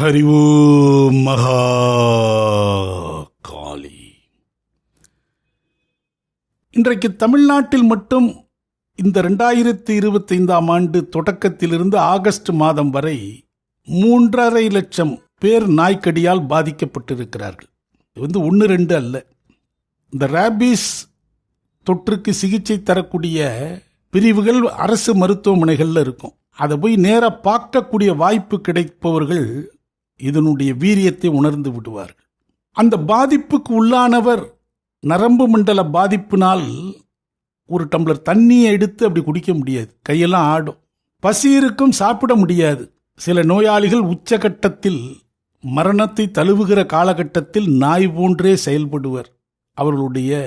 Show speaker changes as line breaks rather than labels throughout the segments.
ஹரி ஓம் மகா காளி. இன்றைக்கு தமிழ்நாட்டில் மட்டும் இந்த 2025ஆம் ஆண்டு தொடக்கத்திலிருந்து ஆகஸ்ட் மாதம் வரை 3.5 லட்சம் பேர் நாய்க்கடியால் பாதிக்கப்பட்டிருக்கிறார்கள். இது 1-2 அல்ல. இந்த ரேபீஸ் தொற்றுக்கு சிகிச்சை தரக்கூடிய பிரிவுகள் அரசு மருத்துவமனைகள்ல இருக்கும். அதை போய் நேராக பார்க்கக்கூடிய வாய்ப்பு கிடைப்பவர்கள் இதனுடைய வீரியத்தை உணர்ந்து விடுவார்கள். அந்த பாதிப்புக்கு உள்ளானவர் நரம்பு மண்டல பாதிப்பினால் ஒரு டம்ளர் தண்ணியை எடுத்து அப்படி குடிக்க முடியாது, கையெல்லாம் ஆடும். பசி இருக்கும், சாப்பிட முடியாது. சில நோயாளிகள் உச்சகட்டத்தில் மரணத்தை தழுவுகிற காலகட்டத்தில் நாய் போன்றே செயல்படுவர். அவர்களுடைய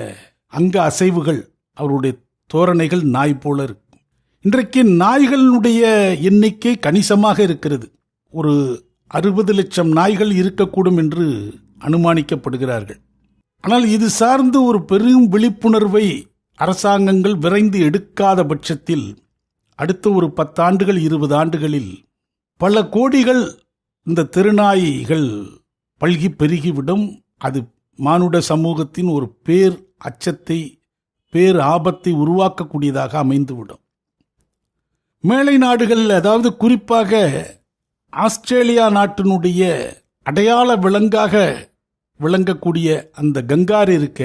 அங்க அசைவுகள், அவருடைய தோரணைகள் நாய் போல இருக்கும். இன்றைக்கு நாய்களுடைய எண்ணிக்கை கணிசமாக இருக்கிறது. ஒரு 60 லட்சம் நாய்கள் இருக்கக்கூடும் என்று அனுமானிக்கப்படுகிறார்கள். ஆனால் இது சார்ந்து ஒரு பெரும் விழிப்புணர்வை அரசாங்கங்கள் விரைந்து எடுக்காத பட்சத்தில் அடுத்த ஒரு 10 ஆண்டுகள் 20 ஆண்டுகளில் பல கோடிகள் இந்த தெருநாய்கள் பல்கி பெருகிவிடும். அது மானுட சமூகத்தின் ஒரு பேர் அச்சத்தை, பேர் ஆபத்தை உருவாக்கக்கூடியதாக அமைந்துவிடும். மேலை நாடுகள், அதாவது குறிப்பாக ஆஸ்திரேலியா நாட்டினுடைய அடையாள விலங்காக விளங்கக்கூடிய அந்த கங்காரு இருக்க,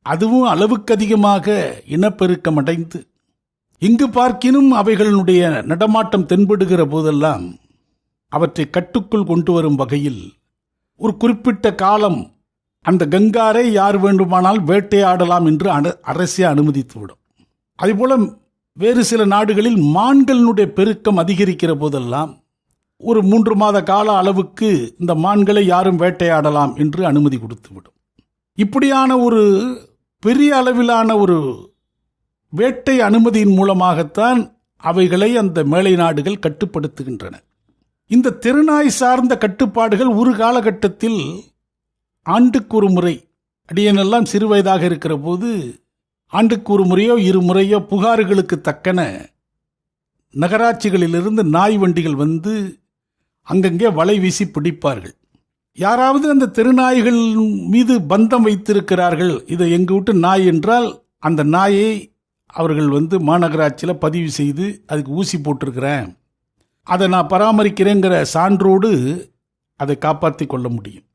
அதுவும் அளவுக்கு அதிகமாக இனப்பெருக்கம் அடைந்து இங்கு பார்க்கினும் அவைகளுடைய நடமாட்டம் தென்படுகிற போதெல்லாம் அவற்றை கட்டுக்குள் கொண்டு வரும் வகையில் ஒரு குறிப்பிட்ட காலம் அந்த கங்காரை யார் வேண்டுமானால் வேட்டையாடலாம் என்று அரசே அனுமதித்துவிடும். அதேபோல வேறு சில நாடுகளில் மான்களினுடைய பெருக்கம் அதிகரிக்கிற போதெல்லாம் ஒரு 3 மாத கால அளவுக்கு இந்த மான்களை யாரும் வேட்டையாடலாம் என்று அனுமதி கொடுத்துவிடும். இப்படியான ஒரு பெரிய அளவிலான ஒரு வேட்டை அனுமதியின் மூலமாகத்தான் அவைகளை அந்த மேலை நாடுகள் கட்டுப்படுத்துகின்றன. இந்த தெருநாய் சார்ந்த கட்டுப்பாடுகள் ஒரு காலகட்டத்தில் ஆண்டுக்கு ஒரு முறை, அடியனெல்லாம் சிறுவயதாக இருக்கிற போது ஆண்டுக்கு ஒரு முறையோ 2 முறையோ புகார்களுக்கு தக்கன நகராட்சிகளிலிருந்து நாய் வண்டிகள் வந்து அங்கங்கே வலை வீசி பிடிப்பார்கள். யாராவது அந்த தெருநாய்கள் மீது பந்தம் வைத்திருக்கிறார்கள், இதை எங்க வீட்டு நாய் என்றால் அந்த நாயை அவர்கள் மாநகராட்சியில் பதிவு செய்து அதுக்கு ஊசி போட்டிருக்கிறேன், அதை நான் பராமரிக்கிறேங்கிற சான்றோடு அதை காப்பாற்றி கொள்ள முடியும்.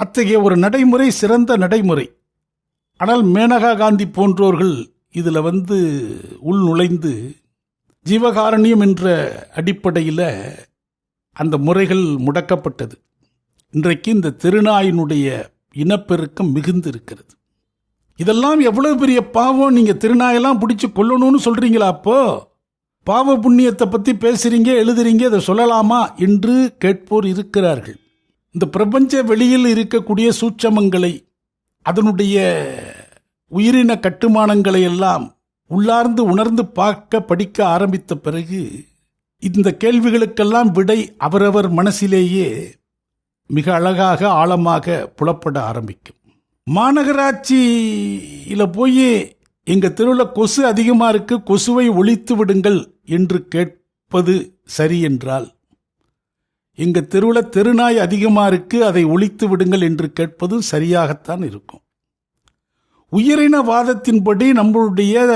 அத்தகைய ஒரு நடைமுறை சிறந்த நடைமுறை. ஆனால் மேனகா காந்தி போன்றோர்கள் இதில் உள் நுழைந்து ஜீவகாரண்யம் என்ற அடிப்படையில் அந்த முறைகள் முடக்கப்பட்டது. இன்றைக்கு இந்த திருநாயினுடைய இனப்பெருக்கம் மிகுந்து இருக்கிறது. இதெல்லாம் எவ்வளவு பெரிய பாவம்! நீங்கள் திருநாயெல்லாம் பிடிச்சி கொல்லணும்னு சொல்றீங்களா? அப்போ பாவ புண்ணியத்தை பற்றி பேசுறீங்க, எழுதுறீங்க, அதை சொல்லலாமா என்று கேட்போர் இருக்கிறார்கள். இந்த பிரபஞ்ச வெளியில் இருக்கக்கூடிய சூட்சமங்களை, அதனுடைய உயிரின கட்டுமானங்களை எல்லாம் உள்ளார்ந்து உணர்ந்து பார்க்க படிக்க ஆரம்பித்த பிறகு இந்த கேள்விகளுக்கெல்லாம் விடை அவரவர் மனசிலேயே மிக அழகாக ஆழமாக புலப்பட ஆரம்பிக்கும். மாநகராட்சியில போய் எங்க தெருவில் கொசு அதிகமாக இருக்கு, கொசுவை ஒழித்து விடுங்கள் என்று கேட்பது சரி என்றால், எங்க தெருவில் தெருநாய் அதிகமாக இருக்கு, அதை ஒழித்து விடுங்கள் என்று கேட்பதும் சரியாகத்தான் இருக்கும். உயிரினவாதத்தின்படி நம்மளுடைய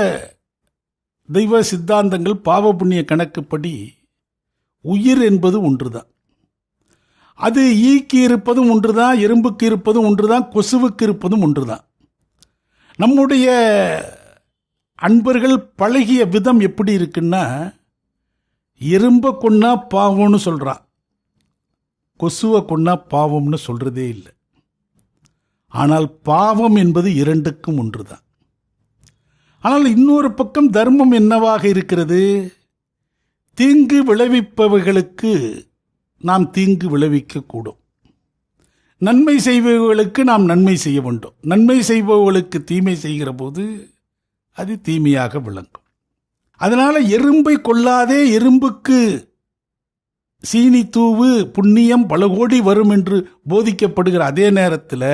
தெய்வ சித்தாந்தங்கள், பாவ புண்ணிய கணக்குப்படி உயிர் என்பது ஒன்றுதான். அது ஈக்கு இருப்பதும் ஒன்றுதான், எறும்புக்கு இருப்பதும் ஒன்றுதான், கொசுவுக்கு இருப்பதும் ஒன்றுதான். நம்முடைய அன்பர்கள் பழகிய விதம் எப்படி இருக்குன்னா, எறும்பை கொன்னா பாவம்னு சொல்றான், கொசுவை கொன்னா பாவம்னு சொல்றதே இல்லை. ஆனால் பாவம் என்பது இரண்டுக்கும் ஒன்றுதான். ஆனால் இன்னொரு பக்கம் தர்மம் என்னவாக இருக்கிறது? தீங்கு விளைவிப்பவர்களுக்கு நாம் தீங்கு விளைவிக்க கூடும், நன்மை செய்பவர்களுக்கு நாம் நன்மை செய்ய வேண்டும். நன்மை செய்பவர்களுக்கு தீமை செய்கிற போது அது தீமையாக விளங்கும். அதனால எறும்பை கொல்லாதே, எறும்புக்கு சீனி தூவு, புண்ணியம் பல கோடி வரும் என்று போதிக்கப்படுகிற அதே நேரத்தில்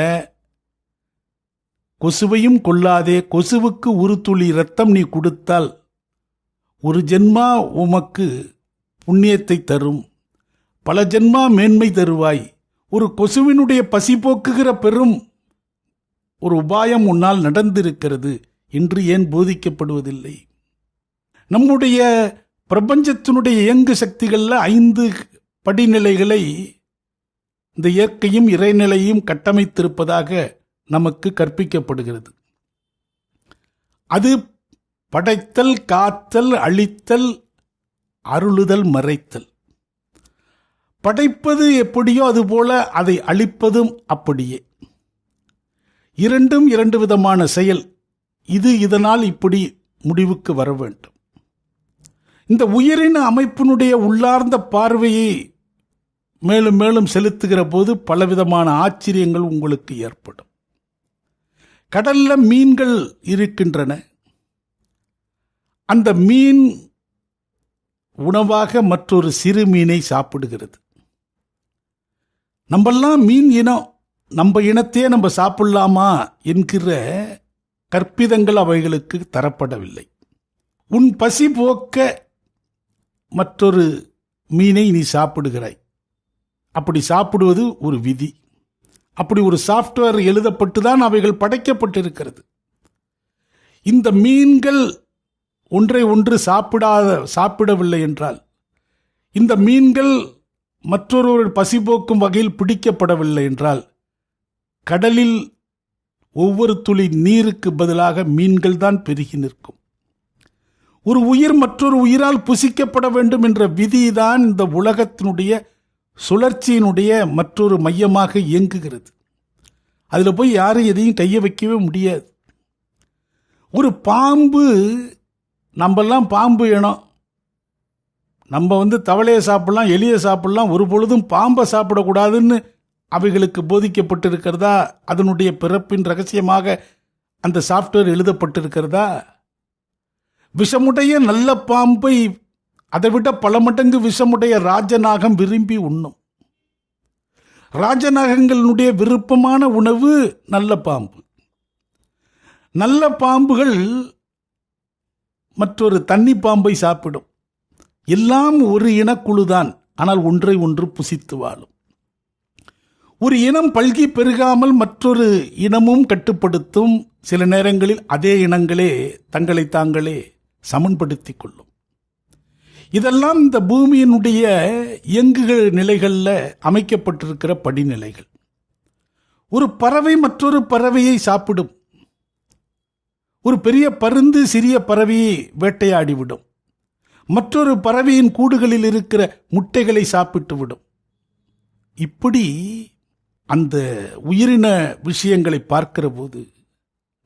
கொசுவையும் கொல்லாதே, கொசுவுக்கு ஒரு துளி ரத்தம் நீ கொடுத்தால் ஒரு ஜென்மா உமக்கு புண்ணியத்தை தரும், பல ஜென்மா மேன்மை தருவாய். ஒரு கொசுவினுடைய பசி போக்குகிற பெரும் ஒரு உபாயம் உன்னால் நடந்திருக்கிறது என்று ஏன் போதிக்கப்படுவதில்லை? நம்முடைய பிரபஞ்சத்தினுடைய இயங்கு சக்திகளில் 5 படிநிலைகளை இந்த இயற்கையும் இறைநிலையும் கட்டமைத்திருப்பதாக நமக்கு கற்பிக்கப்படுகிறது. அது படைத்தல், காத்தல், அழித்தல், அருளுதல், மறைத்தல். படைப்பது எப்படியோ அதுபோல அதை அழிப்பதும் அப்படியே. இரண்டும் 2 விதமான செயல். இது இதனால் இப்படி முடிவுக்கு வர வேண்டும். இந்த உயிரின அமைப்பினுடைய உள்ளார்ந்த பார்வையை மேலும் மேலும் செலுத்துகிற போது பலவிதமான ஆச்சரியங்கள் உங்களுக்கு ஏற்படும். கடல்ல மீன்கள் இருக்கின்றன. அந்த மீன் உணவாக மற்றொரு சிறு மீனை சாப்பிடுகிறது. நம்மெல்லாம் மீன் இனம், நம்ம இனத்தையே நம்ம சாப்பிடலாமா என்கிற கற்பிதங்கள் அவைகளுக்கு தரப்படவில்லை. உன் பசி போக்க மற்றொரு மீனை நீ சாப்பிடுகிறாய். அப்படி சாப்பிடுவது ஒரு விதி. அப்படி ஒரு சாஃப்ட்வேர் எழுதப்பட்டு தான் அவைகள் படைக்கப்பட்டிருக்கிறது. இந்த மீன்கள் ஒன்றை ஒன்று சாப்பிடவில்லை என்றால், இந்த மீன்கள் மற்றொரு பசி போக்கும் வகையில் பிடிக்கப்படவில்லை என்றால், கடலில் ஒவ்வொரு துளி நீருக்கு பதிலாக மீன்கள் தான் பெருகி நிற்கும். ஒரு உயிர் மற்றொரு உயிரால் புசிக்கப்பட வேண்டும் என்ற விதிதான் இந்த உலகத்தினுடைய சுழற்சியினுடைய மற்றொரு மையமாக இயங்குகிறது. அதில் போய் யாரும் எதையும் கையை வைக்கவே முடியாது. ஒரு பாம்பு, நம்மெல்லாம் பாம்பு இனம், நம்ம தவளையை சாப்பிடலாம், எலியை சாப்பிடலாம், ஒரு பொழுதும் பாம்பை சாப்பிடக்கூடாதுன்னு அவைகளுக்கு போதிக்கப்பட்டிருக்கிறதா? அதனுடைய பிறப்பின் ரகசியமாக அந்த சாஃப்ட்வேர் எழுதப்பட்டிருக்கிறதா? விஷமுடைய நல்ல பாம்பை அதைவிட பல மடங்கு விஷமுடைய ராஜநாகம் விரும்பி உண்ணும். ராஜநாகங்களுடைய விருப்பமான உணவு நல்ல பாம்பு. நல்ல பாம்புகள் மற்றொரு தண்ணி பாம்பை சாப்பிடும். எல்லாம் ஒரு இனக்குழுதான், ஆனால் ஒன்றை ஒன்று புசித்து வாழும். ஒரு இனம் பல்கி பெருகாமல் மற்றொரு இனமும் கட்டுப்படுத்தும். சில நேரங்களில் அதே இனங்களே தங்களை தாங்களே சமன்படுத்திக் கொள்ளும். இதெல்லாம் இந்த பூமியினுடைய இயங்குகிற நிலைகளில் அமைக்கப்பட்டிருக்கிற படிநிலைகள். ஒரு பறவை மற்றொரு பறவையை சாப்பிடும். ஒரு பெரிய பருந்து சிறிய பறவையை வேட்டையாடிவிடும். மற்றொரு பறவையின் கூடுகளில் இருக்கிற முட்டைகளை சாப்பிட்டு விடும். இப்படி அந்த உயிரின விஷயங்களை பார்க்கிற போது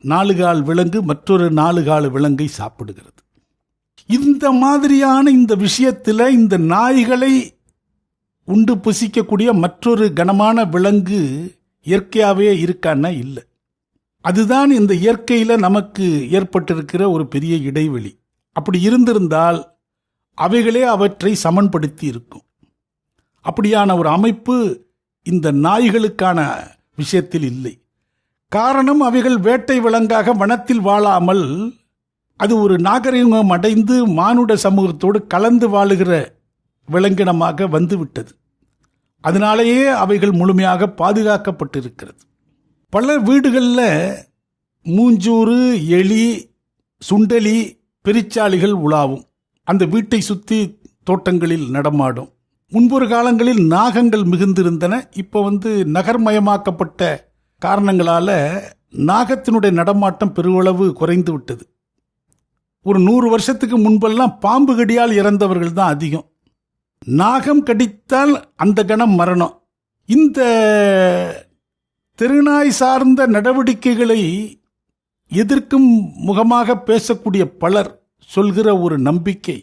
4 கால் விலங்கு மற்றொரு 4 கால் விலங்கை சாப்பிடுகிறது. இந்த மாதிரியான இந்த விஷயத்தில் இந்த நாய்களை உண்டு புசிக்கக்கூடிய மற்றொரு கனமான விலங்கு இயற்கையாகவே இருக்கான்னா இல்லை. அதுதான் இந்த இயற்கையில் நமக்கு ஏற்பட்டிருக்கிற ஒரு பெரிய இடைவெளி. அப்படி இருந்திருந்தால் அவைகளே அவற்றை சமன்படுத்தி இருக்கும். அப்படியான ஒரு அமைப்பு இந்த நாய்களுக்கான விஷயத்தில் இல்லை. காரணம், அவைகள் வேட்டை விலங்காக வனத்தில் வாழாமல் அது ஒரு நாகரிகம் அடைந்து மானுட சமூகத்தோடு கலந்து வாழுகிற விலங்கினமாக வந்துவிட்டது. அதனாலேயே அவைகள் முழுமையாக பாதுகாக்கப்பட்டிருக்கிறது. பல வீடுகளில் மூஞ்சூறு, எலி, சுண்டலி, பெரிச்சாளிகள் உலாவும். அந்த வீட்டை சுற்றி தோட்டங்களில் நடமாடும். முன்பொரு காலங்களில் நாகங்கள் மிகுந்திருந்தன. இப்போ நகர்மயமாக்கப்பட்ட காரணங்களால நாகத்தினுடைய நடமாட்டம் பெருவளவு குறைந்து விட்டது. ஒரு 100 வருஷத்துக்கு முன்பெல்லாம் பாம்பு கடியால் இறந்தவர்கள் தான் அதிகம். நாகம் கடித்தால் அந்த கணம் மரணம். இந்த தெருநாய் சார்ந்த நடவடிக்கைகளை எதிர்க்கும் முகமாக பேசக்கூடிய பலர் சொல்கிற ஒரு நம்பிக்கை,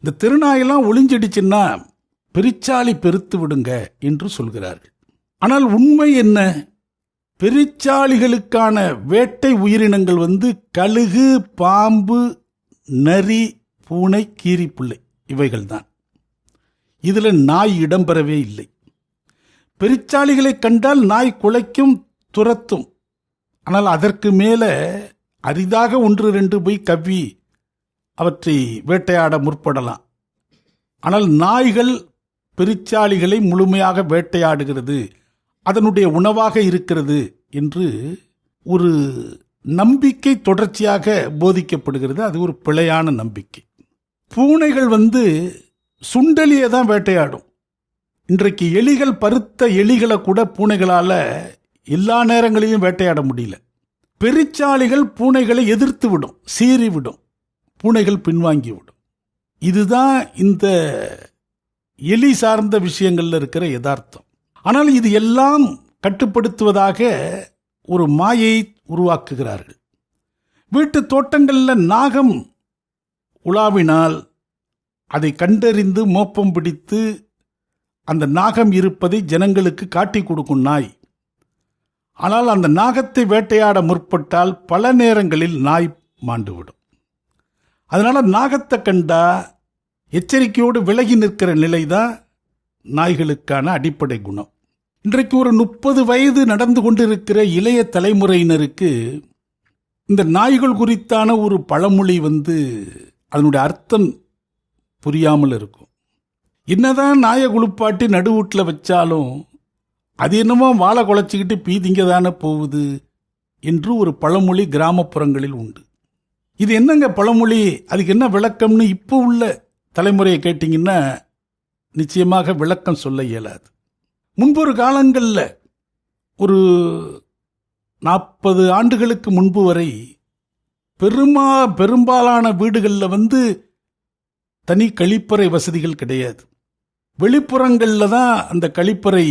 இந்த தெருநாயெல்லாம் ஒளிஞ்சிடுச்சுன்னா பெரிச்சாளி பெருத்து விடுங்க என்று சொல்கிறார்கள். ஆனால் உண்மை என்ன? பெரிச்சாளிகளுக்கான வேட்டை உயிரினங்கள் கழுகு, பாம்பு, நரி, பூனை, கீரிப்புள்ளை இவைகள்தான். இதில் நாய் இடம்பெறவே இல்லை. பெரிச்சாளிகளை கண்டால் நாய் குலைக்கும், துரத்தும். ஆனால் அதற்கு மேலே அரிதாக 1-2 போய் கவ்வி அவற்றை வேட்டையாட முற்படலாம். ஆனால் நாய்கள் பெருச்சாளிகளை முழுமையாக வேட்டையாடுகிறது, அதனுடைய உணவாக இருக்கிறது என்று ஒரு நம்பிக்கை தொடர்ச்சியாக போதிக்கப்படுகிறது. அது ஒரு பிழையான நம்பிக்கை. பூனைகள் சுண்டலியை தான் வேட்டையாடும். இன்றைக்கு எலிகள், பருத்த எலிகளை கூட பூனைகளால் எல்லா நேரங்களிலும் வேட்டையாட முடியல. பெருச்சாளிகள் பூனைகளை எதிர்த்து விடும், சீறி விடும், பூனைகள் பின்வாங்கி விடும். இதுதான் இந்த எலி சார்ந்த விஷயங்கள்ல இருக்கிற யதார்த்தம். ஆனால் இது எல்லாம் கட்டுப்படுத்துவதாக ஒரு மாயை உருவாக்குகிறார்கள். வீட்டு தோட்டங்களில் நாகம் உலாவினால் அதை கண்டறிந்து மோப்பம் பிடித்து அந்த நாகம் இருப்பதை ஜனங்களுக்கு காட்டி கொடுக்கும் நாய். ஆனால் அந்த நாகத்தை வேட்டையாட முற்பட்டால் பல நேரங்களில் நாய் மாண்டுவிடும். அதனால நாகத்தை கண்டா எச்சரிக்கையோடு விலகி நிற்கிற நிலைதான் நாய்களுக்கான அடிப்படை குணம். இன்றைக்கு ஒரு 30 வயது நடந்து கொண்டிருக்கிற இளைய தலைமுறையினருக்கு இந்த நாய்கள் குறித்தான ஒரு பழமொழி அதனுடைய அர்த்தம் புரியாமல் இருக்கும். என்னதான் நாயை குளிப்பாட்டி நடுவூட்டில் வச்சாலும் அது என்னமோ வாழை குலைச்சிக்கிட்டு பீதிங்க தானே போகுது என்று ஒரு பழமொழி கிராமப்புறங்களில் உண்டு. இது என்னங்க பழமொழி, அதுக்கு என்ன விளக்கம்னு இப்போ உள்ள தலைமுறையை கேட்டிங்கன்னா நிச்சயமாக விளக்கம் சொல்ல இயலாது. முன்பொரு காலங்களில் ஒரு 40 ஆண்டுகளுக்கு முன்பு வரை பெரும்பாலான வீடுகளில் தனி கழிப்பறை வசதிகள் கிடையாது. வெளிப்புறங்களில் தான் அந்த கழிப்பறை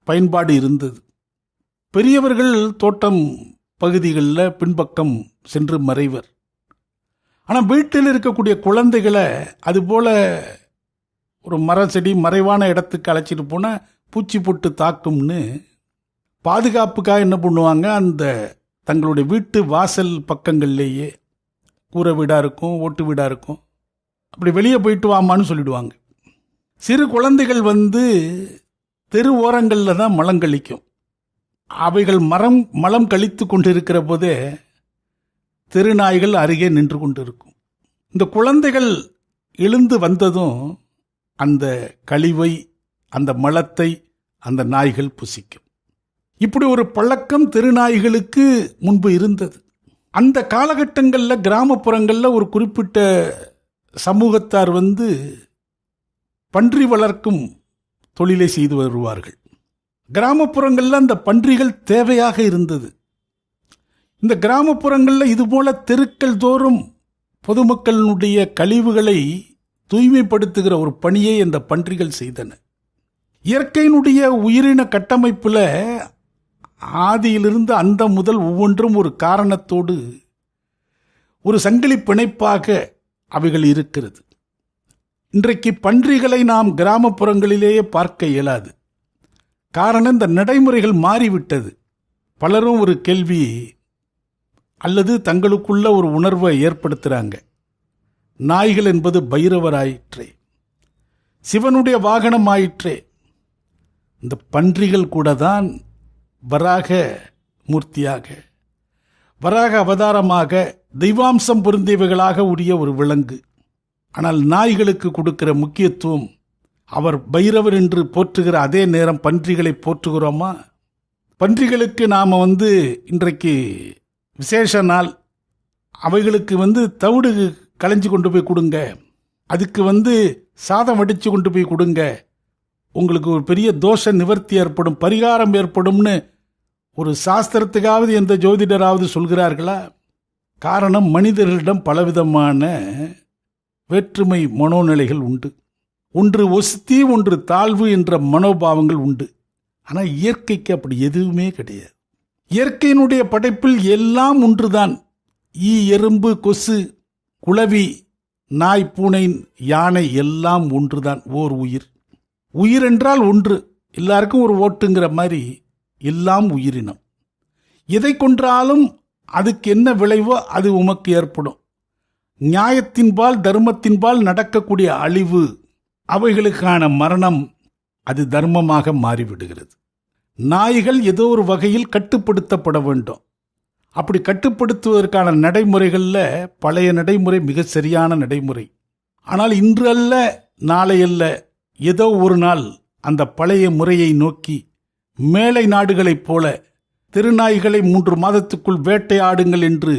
பயன்பாடு இருந்தது. பெரியவர்கள் தோட்டம் பகுதிகளில் பின்பக்கம் சென்று மறைவர். ஆனால் வீட்டில் இருக்கக்கூடிய குழந்தைகளை அதுபோல ஒரு மர செடி மறைவான இடத்துக்கு அழைச்சிட்டு போனால் பூச்சி போட்டு தாக்கும்னு பாதுகாப்புக்காக என்ன பண்ணுவாங்க, அந்த தங்களுடைய வீட்டு வாசல் பக்கங்கள்லேயே கூரை வீடாக இருக்கும், ஓட்டு வீடாக இருக்கும், அப்படி வெளியே போயிட்டு வாமான்னு சொல்லிடுவாங்க. சிறு குழந்தைகள் தெரு ஓரங்களில் தான் மலம் கழிக்கும். அவைகள் மலம் கழித்து கொண்டிருக்கிற போதே தெருநாய்கள் அருகே நின்று கொண்டிருக்கும். இந்த குழந்தைகள் எழுந்து வந்ததும் அந்த கழிவை, அந்த மலத்தை அந்த நாய்கள் புசிக்கும். இப்படி ஒரு பழக்கம் தெருநாய்களுக்கு முன்பு இருந்தது. அந்த காலகட்டங்களில் கிராமப்புறங்களில் ஒரு குறிப்பிட்ட சமூகத்தார் பன்றி வளர்க்கும் தொழிலை செய்து வருவார்கள். கிராமப்புறங்களில் அந்த பன்றிகள் தேவையாக இருந்தது. இந்த கிராமப்புறங்களில் இதுபோல தெருக்கள் தோறும் பொதுமக்களுடைய கழிவுகளை தூய்மைப்படுத்துகிற ஒரு பணியை அந்த பன்றிகள் செய்தன. இயற்கையினுடைய உயிரின கட்டமைப்பில் ஆதியிலிருந்து அந்த முதல் ஒவ்வொன்றும் ஒரு காரணத்தோடு ஒரு சங்கிலி பிணைப்பாக அவைகள் இருக்கிறது. இன்றைக்கு பன்றிகளை நாம் கிராமப்புறங்களிலேயே பார்க்க இயலாது. காரணம், இந்த நடைமுறைகள் மாறிவிட்டது. பலரும் ஒரு கேள்வி அல்லது தங்களுக்குள்ள ஒரு உணர்வை ஏற்படுத்துகிறாங்க. நாய்கள் என்பது பைரவர் ஆயிற்றே, சிவனுடைய வாகனம் ஆயிற்றே, இந்த பன்றிகள் கூட தான் வராக மூர்த்தியாக, வராக அவதாரமாக, தெய்வாம்சம் பொருந்தியவைகளாக உரிய ஒரு விலங்கு. ஆனால் நாய்களுக்கு கொடுக்கிற முக்கியத்துவம், அவர் பைரவர் என்று போற்றுகிற அதே நேரம் பன்றிகளை போற்றுகிறோமா? பன்றிகளுக்கு நாம் இன்றைக்கு விசேஷ நாள், அவைகளுக்கு தவிடு களைஞ்சி கொண்டு போய் கொடுங்க, அதுக்கு சாதம் வடித்து கொண்டு போய் கொடுங்க, உங்களுக்கு ஒரு பெரிய தோஷ நிவர்த்தி ஏற்படும், பரிகாரம் ஏற்படும்னு ஒரு சாஸ்திரத்துக்காவது எந்த ஜோதிடராவது சொல்கிறார்களா? காரணம், மனிதர்களிடம் பலவிதமான வேற்றுமை மனோநிலைகள் உண்டு. ஒன்று ஒஸ்தி, ஒன்று தாழ்வு என்ற மனோபாவங்கள் உண்டு. ஆனால் இயற்கைக்கு அப்படி எதுவுமே கிடையாது. இயற்கையினுடைய படைப்பில் எல்லாம் ஒன்றுதான். ஈ, எறும்பு, கொசு, குளவி, நாய், பூனை, யானை எல்லாம் ஒன்றுதான். ஓர் உயிர். உயிர் என்றால் ஒன்று, எல்லாருக்கும் ஒரு ஓட்டுங்கிற மாதிரி எல்லாம் உயிரினம். எதை கொன்றாலும் அதுக்கு என்ன விளைவோ அது உமக்கு ஏற்படும். நியாயத்தின்பால், தர்மத்தின்பால் நடக்கக்கூடிய அழிவு, அவைகளுக்கான மரணம், அது தர்மமாக மாறிவிடுகிறது. நாய்கள் ஏதோ ஒரு வகையில் கட்டுப்படுத்தப்பட வேண்டும். அப்படி கட்டுப்படுத்துவதற்கான நடைமுறைகளில் பழைய நடைமுறை மிக சரியான நடைமுறை. ஆனால் இன்று அல்ல, நாளை அல்ல, ஏதோ ஒரு நாள் அந்த பழைய முறையை நோக்கி மேலை நாடுகளைப் போல தெருநாய்களை 3 மாதத்துக்குள் வேட்டையாடுங்கள் என்று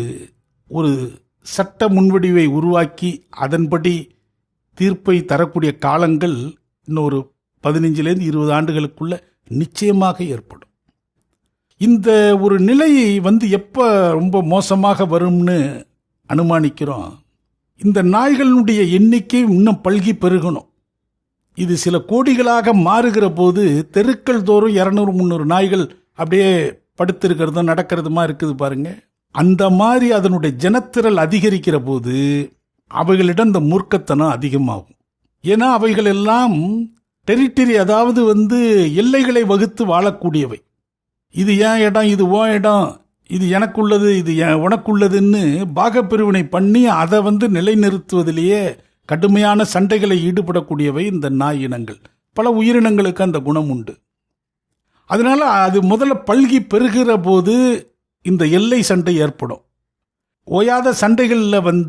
ஒரு சட்ட முன்வடிவை உருவாக்கி அதன்படி தீர்ப்பை தரக்கூடிய காலங்கள் இன்னொரு 15-20 ஆண்டுகளுக்குள்ள நிச்சயமாக ஏற்படும். இந்த ஒரு நிலை எப்போ ரொம்ப மோசமாக வரும்னு அனுமானிக்கிறோம். இந்த நாய்களுடைய எண்ணிக்கை இன்னும் பல்கி பெருகணும். இது சில கோடிகளாக மாறுகிற போது தெருக்கள் தோறும் 200-300 நாய்கள் அப்படியே படுத்திருக்கிறதும் நடக்கிறதுமா இருக்குது பாருங்க. அந்த மாதிரி அதனுடைய ஜனத்திரள் அதிகரிக்கிற போது அவைகளிடம் இந்த மூர்க்கத்தனம் அதிகமாகும். ஏன்னா அவைகள் எல்லாம் டெரிட்டரி, அதாவது எல்லைகளை வகுத்து வாழக்கூடியவை. இது ஏன் இடம், இது ஓ இடம், இது எனக்குள்ளது, இது உனக்குள்ளதுன்னு பாகப்பிரிவினை பண்ணி அதை நிலைநிறுத்துவதிலேயே கடுமையான சண்டைகளை ஈடுபடக்கூடியவை இந்த நாய் இனங்கள். பல உயிரினங்களுக்கு அந்த குணம் உண்டு. அதனால அது முதல்ல பல்கி பெருகிற போது இந்த எல்லை சண்டை ஏற்படும். ஓயாத சண்டைகளில்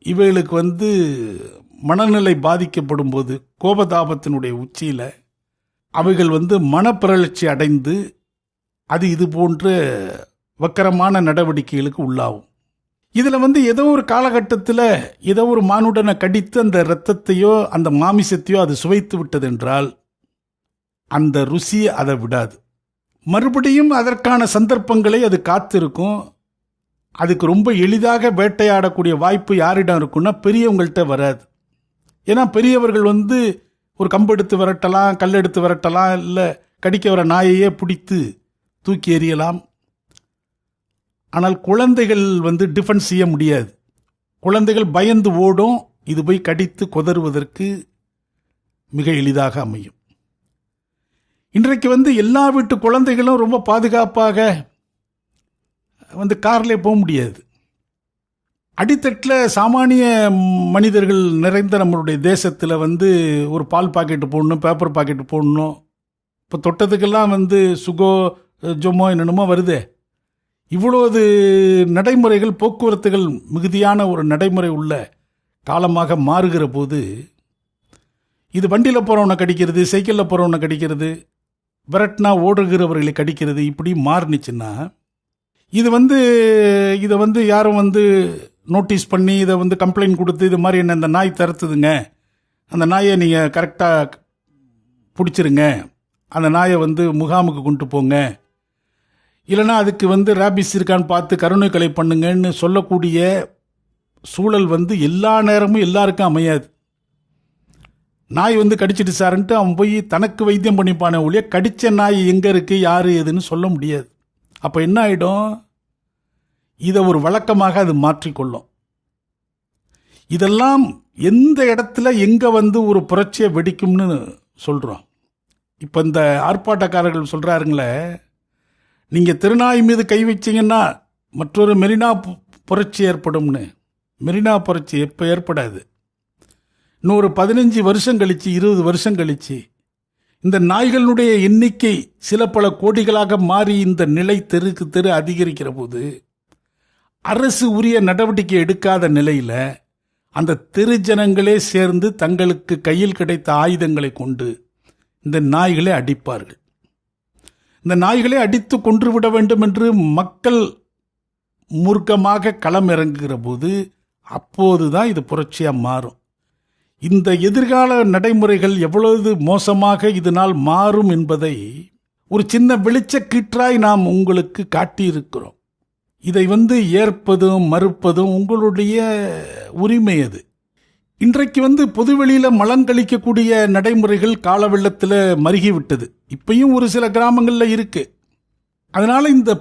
இவைகளுக்கு மனநிலை பாதிக்கப்படும் போது கோபதாபத்தினுடைய உச்சியில் அவைகள் மனப்பிறழ்ச்சி அடைந்து அது இது போன்ற வக்கரமான நடவடிக்கைகளுக்கு உள்ளாகும். இதில் ஏதோ ஒரு காலகட்டத்தில் ஏதோ ஒரு மானுடனை கடித்து அந்த இரத்தத்தையோ அந்த மாமிசத்தையோ அது சுவைத்து விட்டது என்றால் அந்த ருசி அதை விடாது. மறுபடியும் அதற்கான சந்தர்ப்பங்களை அது காத்திருக்கும். அதுக்கு ரொம்ப எளிதாக வேட்டையாடக்கூடிய வாய்ப்பு யாரிடம் இருக்குன்னா பெரியவங்கள்ட்ட வராது. ஏன்னா பெரியவர்கள் ஒரு கம்பு எடுத்து விரட்டலாம், கல் எடுத்து விரட்டலாம், இல்லை கடிக்க வர நாயையே பிடித்து தூக்கி எறியலாம். ஆனால் குழந்தைகள் டிஃபென்ஸ் செய்ய முடியாது. குழந்தைகள் பயந்து ஓடும். இது போய் கடித்து கொதறுவதற்கு மிக எளிதாக அமையும். இன்றைக்கு எல்லா வீட்டு குழந்தைகளும் ரொம்ப பாதுகாப்பாக கார்லேயே போக முடியாது. அடித்தட்டில் சாமானிய மனிதர்கள் நிறைந்த நம்மளுடைய தேசத்தில் ஒரு பால் பாக்கெட்டு போடணும், பேப்பர் பாக்கெட்டு போடணும். இப்போ தொட்டத்துக்கெல்லாம் சுகோ ஜொமோ என்னென்னமோ வருதே. இவ்வளவு நடைமுறைகள், போக்குவரத்துகள் மிகுதியான ஒரு நடைமுறை உள்ள காலமாக மாறுகிற போது இது வண்டியில் போகிறவனை கடிக்கிறது, சைக்கிளில் போகிறவனை கடிக்கிறது, விரட்டினா ஓடுகிறவர்களை கடிக்கிறது, இப்படி மாறுனுச்சுன்னா இது இதை யாரும் நோட்டீஸ் பண்ணி இதை கம்ப்ளைண்ட் கொடுத்து இது மாதிரி என்ன இந்த நாய் தரத்துதுங்க, அந்த நாயை நீங்கள் கரெக்டாக பிடிச்சிருங்க, அந்த நாயை முகாமுக்கு கொண்டு போங்க, இல்லைனா அதுக்கு ரேபிஸ் இருக்கான்னு பார்த்து கருணை கொலை பண்ணுங்கன்னு சொல்லக்கூடிய சூழல் எல்லா நேரமும் எல்லாருக்கும் அமையாது. நாய் கடிச்சிட்டு சாருன்ட்டு அவன் போய் தனக்கு வைத்தியம் பண்ணிப்பானே ஒழிய கடிச்ச நாய் எங்கே இருக்குது யார் எதுன்னு சொல்ல முடியாது. அப்போ என்ன ஆகிடும், இதை ஒரு வழக்கமாக அது மாற்றிக்கொள்ளும். இதெல்லாம் எந்த இடத்துல எங்கே ஒரு புரட்சியை வெடிக்கும்னு சொல்கிறோம். இப்போ இந்த ஆர்ப்பாட்டக்காரர்கள் சொல்கிறாருங்களே, நீங்கள் திருநாய் மீது கை வச்சிங்கன்னா மற்றொரு மெரினா புரட்சி ஏற்படும்னு. மெரினா புரட்சி எப்போ ஏற்படாது. இன்னொரு 15 வருஷம் கழிச்சு, 20 வருஷம் கழிச்சு இந்த நாய்களுடைய எண்ணிக்கை சில பல கோடிகளாக மாறி இந்த நிலை தெருக்கு தெரு அதிகரிக்கிற போது அரசு உரிய நடவடிக்கை எடுக்காத நிலையில் அந்த தெரு ஜனங்களே சேர்ந்து தங்களுக்கு கையில் கிடைத்த ஆயுதங்களை கொண்டு இந்த நாய்களை அடிப்பார்கள். இந்த நாய்களை அடித்து கொன்றுவிட வேண்டும் என்று மக்கள் மூர்க்கமாக களம் இறங்குகிற போது அப்போதுதான் இது புரட்சியாக மாறும். இந்த எதிர்கால நடைமுறைகள் எவ்வளவு மோசமாக இதனால் மாறும் என்பதை ஒரு சின்ன வெளிச்சக்கீற்றாய் நாம் உங்களுக்கு காட்டியிருக்கிறோம். இதை ஏற்பதும் மறுப்பதும் உங்களுடைய உரிமை. அது இன்றைக்கு பொதுவெளியில் மலங்கழிக்கக்கூடிய நடைமுறைகள் கால வெள்ளத்தில் மருகிவிட்டது. இப்பயும் ஒரு சில கிராமங்களில் இருக்கு. அதனால இந்த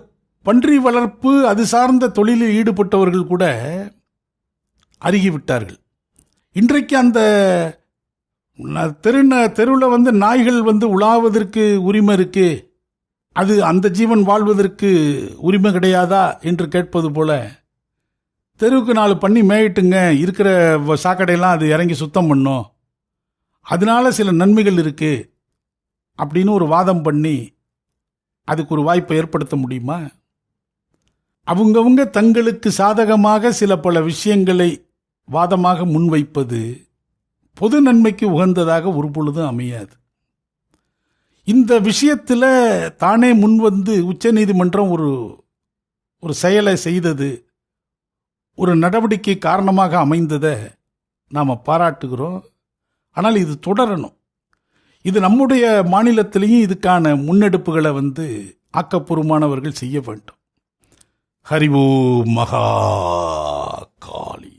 பன்றி வளர்ப்பு அது சார்ந்த தொழிலில் ஈடுபட்டவர்கள் கூட அருகிவிட்டார்கள். இன்றைக்கு அந்த தெருவில் நாய்கள் உலாவதற்கு உரிமை இருக்கு, அது அந்த ஜீவன் வாழ்வதற்கு உரிமை கிடையாதா என்று கேட்பது போல தெருவுக்கு 4 பண்ணி மேயிட்டுங்க, இருக்கிற சாக்கடையெல்லாம் அது இறங்கி சுத்தம் பண்ணும், அதனால சில நன்மைகள் இருக்கு அப்படின்னு ஒரு வாதம் பண்ணி அதுக்கு ஒரு வாய்ப்பை ஏற்படுத்த முடியுமா? அவங்கவுங்க தங்களுக்கு சாதகமாக சில பல விஷயங்களை வாதமாக முன்வைப்பது பொது நன்மைக்கு உகந்ததாக ஒரு பொழுதும் அமையாது. இந்த விஷயத்தில் தானே முன்வந்து உச்சநீதிமன்றம் ஒரு செயலை செய்தது, ஒரு நடவடிக்கை காரணமாக அமைந்ததை நாம் பாராட்டுகிறோம். ஆனால் இது தொடரணும். இது நம்முடைய மாநிலத்திலையும் இதுக்கான முன்னெடுப்புகளை ஆக்கப்பூர்வமானவர்கள் செய்ய வேண்டும். ஹரிஓ மகா காளி.